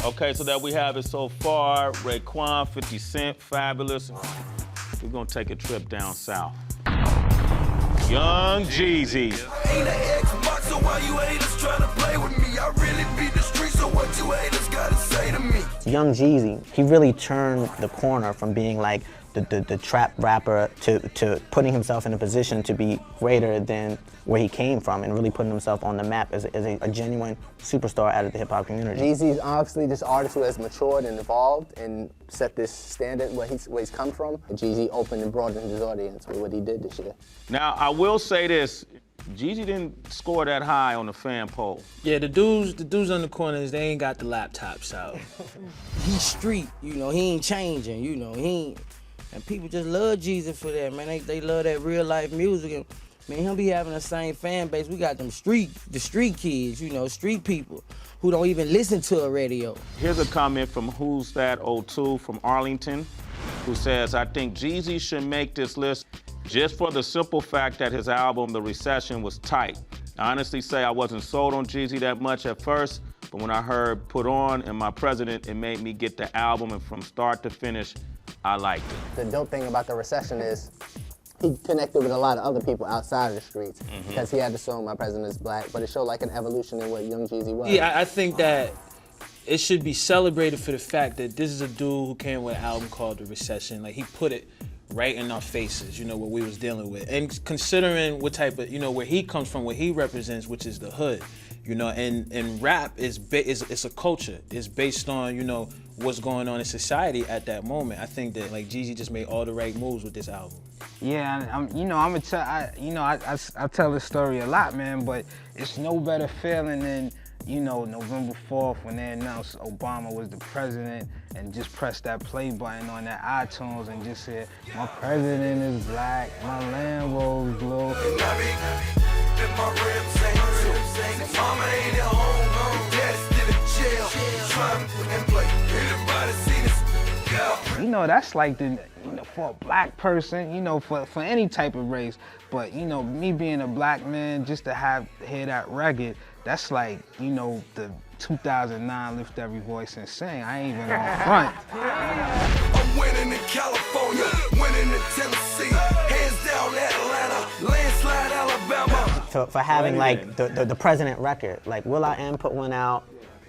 Okay, so that we have it so far. Raekwon, 50 Cent, Fabulous. We're gonna take a trip down south. Young Jeezy. Ain't an Xbox, so why you haters trying to play with me? I really beat the streets, so what you haters gotta say to me? Young Jeezy, he really turned the corner from being like the trap rapper to putting himself in a position to be greater than where he came from and really putting himself on the map as a genuine superstar out of the hip-hop community. Jeezy's obviously this artist who has matured and evolved and set this standard where he's come from. Jeezy opened and broadened his audience with what he did this year. Now, I will say this. Jeezy didn't score that high on the fan poll. Yeah, the dudes on the corners, they ain't got the laptops out. He's street, you know, he ain't changing, you know, he ain't. And people just love Jeezy for that, man. They love that real life music. And man, he'll be having the same fan base. We got the street kids, you know, street people who don't even listen to a radio. Here's a comment from Who's That 02 from Arlington, who says, I think Jeezy should make this list just for the simple fact that his album, The Recession, was tight. I honestly say I wasn't sold on Jeezy that much at first, but when I heard Put On and My President, it made me get the album, and from start to finish, I liked it. The dope thing about The Recession is he connected with a lot of other people outside of the streets because he had the song My President is Black, but it showed like an evolution in what Young Jeezy was. Yeah, I think that it should be celebrated for the fact that this is a dude who came with an album called The Recession. Like, he put it right in our faces, you know, what we was dealing with. And considering what type of, you know, where he comes from, what he represents, which is the hood, you know, and rap it's a culture. It's based on, you know, what's going on in society at that moment. I think that, like, Jeezy just made all the right moves with this album. Yeah, I tell this story a lot, man, but it's no better feeling than, you know, November 4th when they announced Obama was the president and just press that play button on that iTunes and just said, my president is black, my Lambo's blue. Mama ain't at home, dad's still in jail, trying to play. Everybody see this girl. You know, that's like the, you know, for a black person, you know, for any type of race. But, you know, me being a black man, just to hear that record, that's like, you know, the 2009 Lift Every Voice and Sing. I ain't even on front. I'm winning in California, winning in Tennessee, hands down Atlanta, landslide Alabama. For having like the President record, like will.i.am put one out,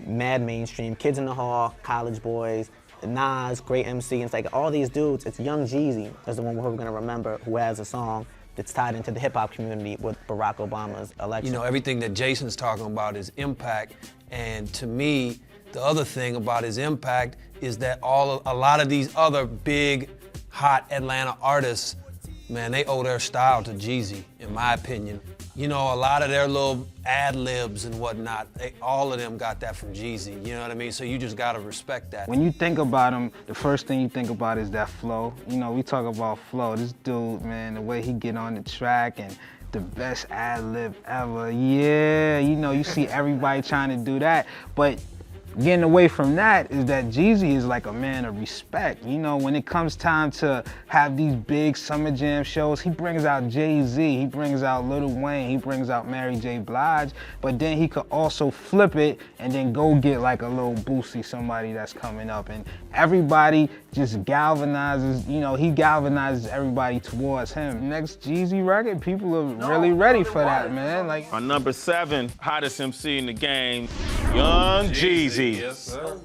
mad mainstream, Kids in the Hall, College Boys, Nas, great MC, and it's like all these dudes, it's Young Jeezy is the one we're gonna remember who has a song that's tied into the hip-hop community with Barack Obama's election. You know, everything that Jason's talking about is impact, and to me, the other thing about his impact is that a lot of these other big, hot Atlanta artists, man, they owe their style to Jeezy, in my opinion. You know, a lot of their little ad-libs and whatnot, all of them got that from Jeezy, you know what I mean? So you just gotta respect that. When you think about him, the first thing you think about is that flow. You know, we talk about flow. This dude, man, the way he get on the track and the best ad-lib ever. Yeah, you know, you see everybody trying to do that, but getting away from that is that Jeezy is like a man of respect. You know, when it comes time to have these big Summer Jam shows, he brings out Jay-Z, he brings out Lil Wayne, he brings out Mary J. Blige, but then he could also flip it and then go get like a little Boosie, somebody that's coming up. And everybody just galvanizes, you know, he galvanizes everybody towards him. Next Jeezy record, people are really ready for that, man. Like, On number 7, hottest MC in the game, Young Jeezy. Yes, sir.